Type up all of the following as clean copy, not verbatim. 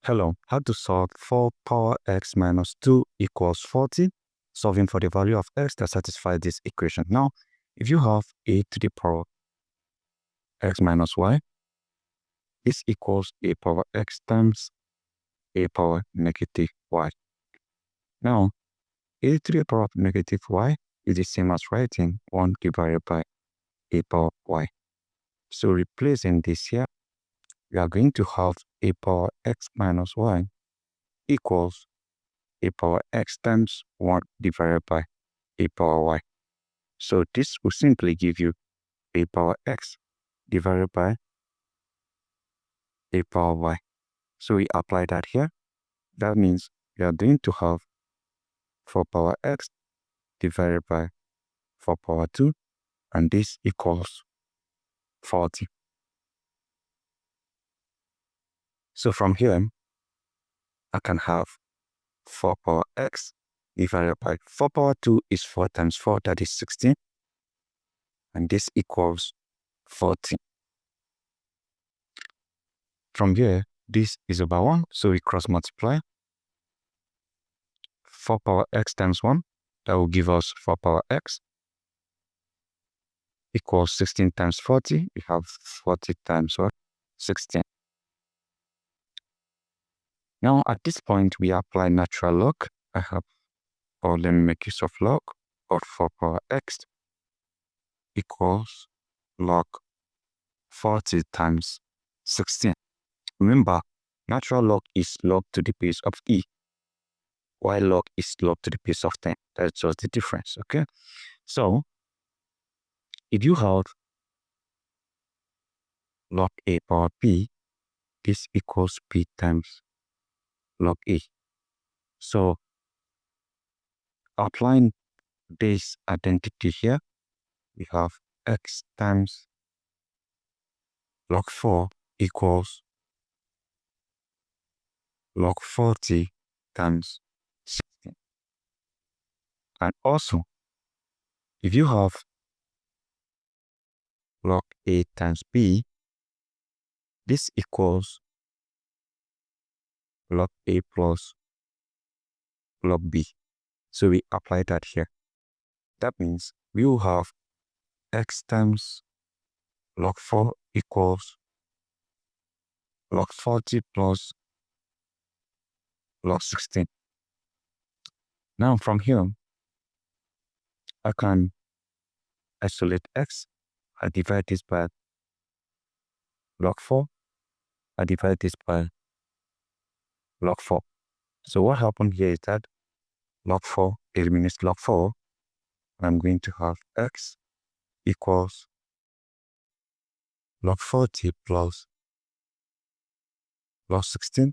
Hello, how to solve 4 power x minus 2 equals 40, solving for the value of x that satisfies this equation. Now, if you have a to the power x minus y, this equals a power x times a power negative y. Now, a to the power of negative y is the same as writing 1 divided by a power y. So replacing this here, we are going to have a power x minus y equals a power x times 1 divided by a power y. So this will simply give you a power x divided by a power y. So we apply that here. That means we are going to have 4 power x divided by 4 power 2, and this equals 40. So from here, I can have 4 power x divided by 4 power 2 is 4 times 4, that is 16. And this equals 40. From here, this is over 1, so we cross multiply. 4 power x times 1, that will give us 4 power x equals 16 times 40. We have 40 times what? 16. Now at this point, we apply natural log. Let me make use of log of 4 power x equals log 40 times 16. Remember, natural log is log to the base of e, while log is log to the base of 10. That's just the difference, okay? So, if you have log a power b, this equals b times log a. So, applying this identity here, we have x times log 4 equals log 40 times 16. And also, if you have log a times b, this equals log a plus log b. So we apply that here. That means we will have x times log 4 equals log 40 plus log 16. Now from here, I can isolate x. I divide this by log 4. I divide this by log 4. So what happened here is that log 4 eliminates log 4. I'm going to have x equals log 40 plus log 16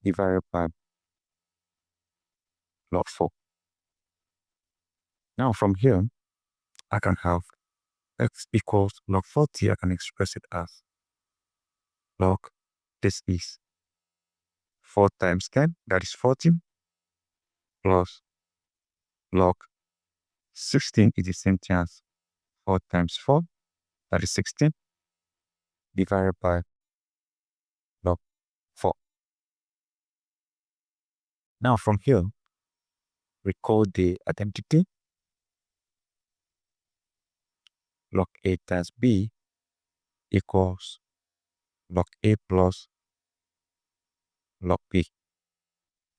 divided by log 4. Now from here, I can have x equals log 40. I can express it as log, this is 4 times 10, that is 14, plus log 16 is the same thing as 4 times 4, that is 16, divided by log 4. Now from here, recall the identity. Log a times b equals log a plus log b.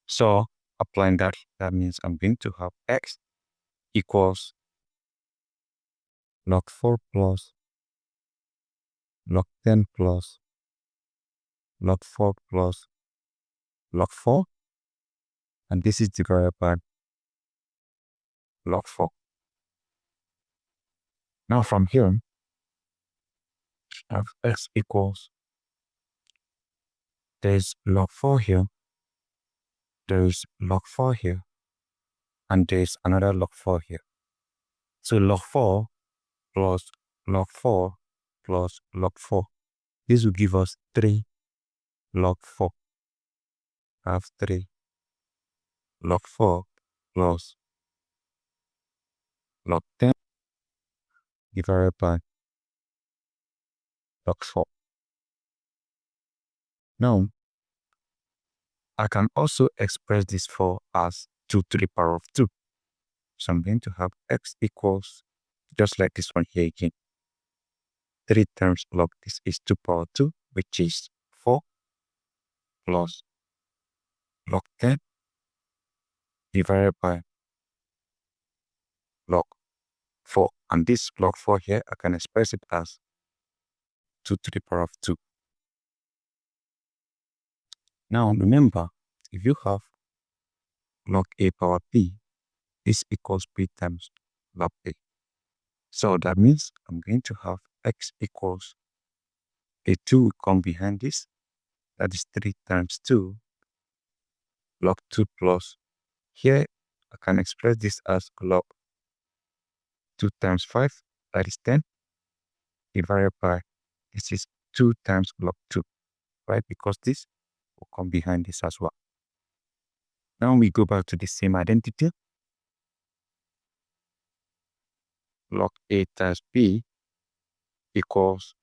So applying that means I'm going to have x equals log 4 plus log 10 plus log 4 plus log 4, and this is divided by log 4. Now from here, I have x equals, there's log 4 here, there's log 4 here, and there's another log 4 here. So log 4 plus log 4 plus log 4. This will give us 3 log 4. I have 3 log 4 plus log 10 divided by log 4. Now, I can also express this 4 as 2 to the power of 2. So I'm going to have x equals, just like this one here again, 3 times log this is 2 power 2, which is 4 plus log 10 divided by log 4. And this log 4 here, I can express it as 2 to the power of 2. Now remember, if you have log a power p, this equals p times log a. So that means I'm going to have x equals a 2 will come behind this. That is 3 times 2 log 2 plus. Here, I can express this as log 2 times 5, that is 10, divided by, this is 2 times log 2, right? Because this will come behind this as well. Now we go back to the same identity. Log a times b equals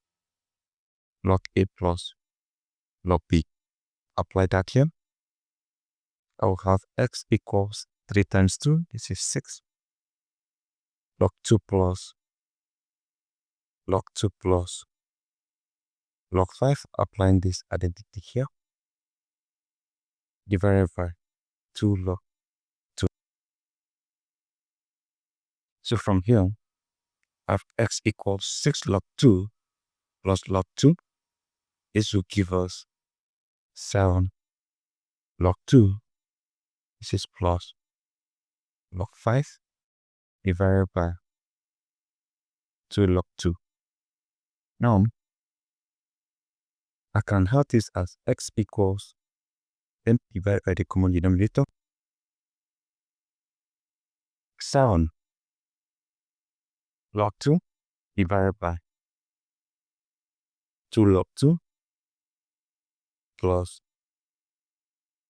log a plus log b. Apply that here. I will have x equals 3 times 2, this is 6, log 2 plus log 2 plus log 5, applying this identity here, divided by 2 log 2. So from here, I have x equals 6 log 2 plus log 2. This will give us 7 log 2. This is plus log 5 divided by 2 log 2. Now, I can have this as x equals 10 divided by the common denominator, 7 log 2 divided by 2 log 2 plus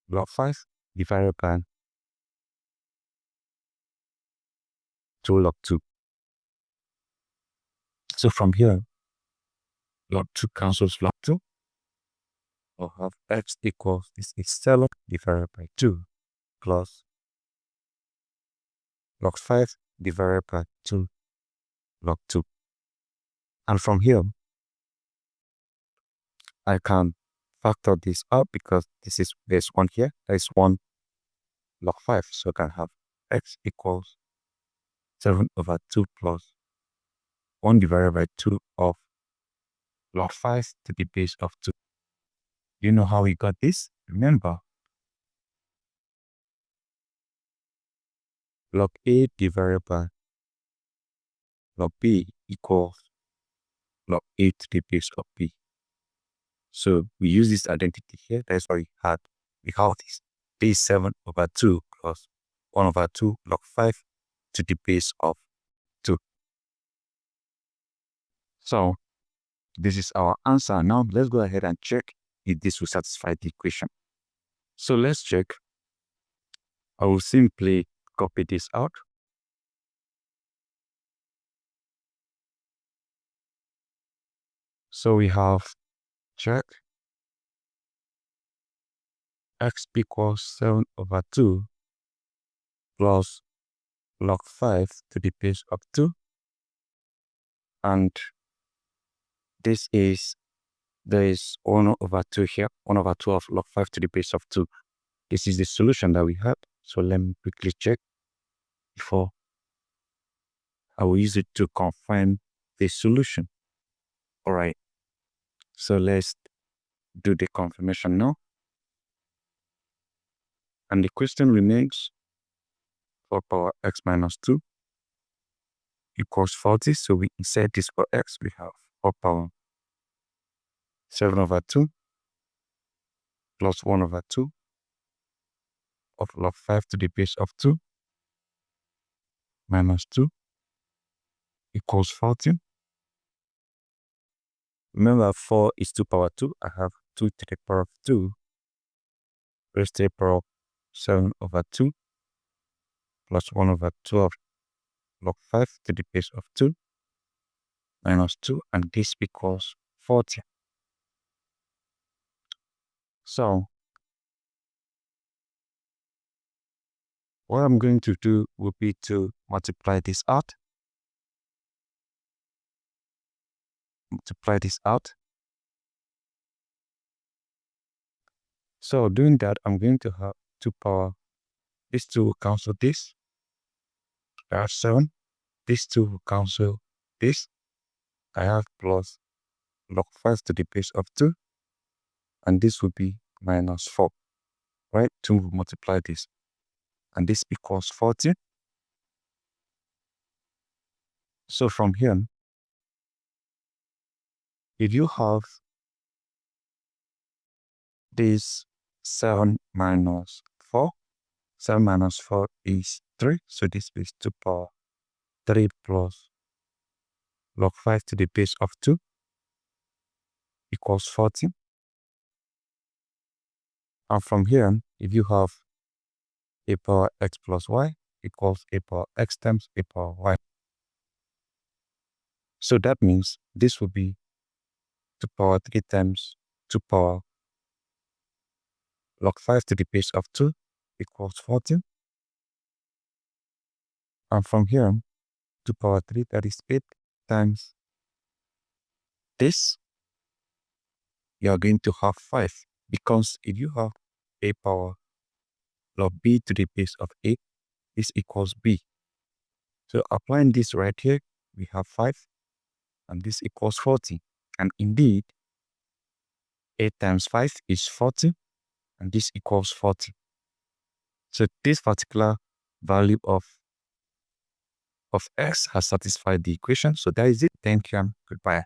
log 5 divided by 2 log 2. So from here, log 2 cancels log 2. I'll have x equals, this is 7 divided by 2 plus log 5 divided by 2 log 2. And from here, I can factor this out because there's 1 here. There is 1 log 5. So I can have x equals 7 over 2 plus 1 divided by 2 of log 5 to the base of 2. You know how we got this? Remember, log a divided by log b equals log a to the base of b. So we use this identity here. That's why we have this base 7 over 2 plus 1 over 2 log 5 to the base of 2. So this is our answer. Now let's go ahead and check if this will satisfy the equation. So let's check. I will simply copy this out. So we have check x equals 7 over 2 plus log 5 to the base of 2. And there is 1 over 2 here, 1 over 2 of log 5 to the base of 2. This is the solution that we have. So let me quickly check before I will use it to confirm the solution. All right. So let's do the confirmation now. And the question remains 4 power x minus 2 equals 40. So we insert this for x. We have 4 power 7 over 2 plus 1 over 2 of log 5 to the base of 2 minus 2 equals 40. Remember, 4 is 2 power 2. I have 2 to the power of 2 raised to the power of 7 over 2 plus 1 over 2 of log 5 to the base of 2 minus 2, and this equals 40. So What I'm going to do will be to multiply this out. So doing that, I'm going to have 2 power. These 2 will cancel this. That's 7. These 2 will cancel this. I have plus log 5 to the base of 2. And this will be minus 4. Right? 2 will multiply this. And this equals 40. So from here, if you have this 7 minus 4, 7 minus 4 is 3. So this is 2 power 3 plus log 5 to the base of 2 equals 40. And from here, if you have a power x plus y equals a power x times a power y. So that means this will be 2 power 3 times 2 power log 5 to the base of 2 equals 40. And from here, 2 power 3, that is 8 times this, you are going to have 5. Because if you have a power log b to the base of 8, this equals b. So applying this right here, we have 5, and this equals 40. And indeed, 8 times 5 is 40, and this equals 40. So this particular value of x has satisfied the equation. So that is it. Thank you and goodbye.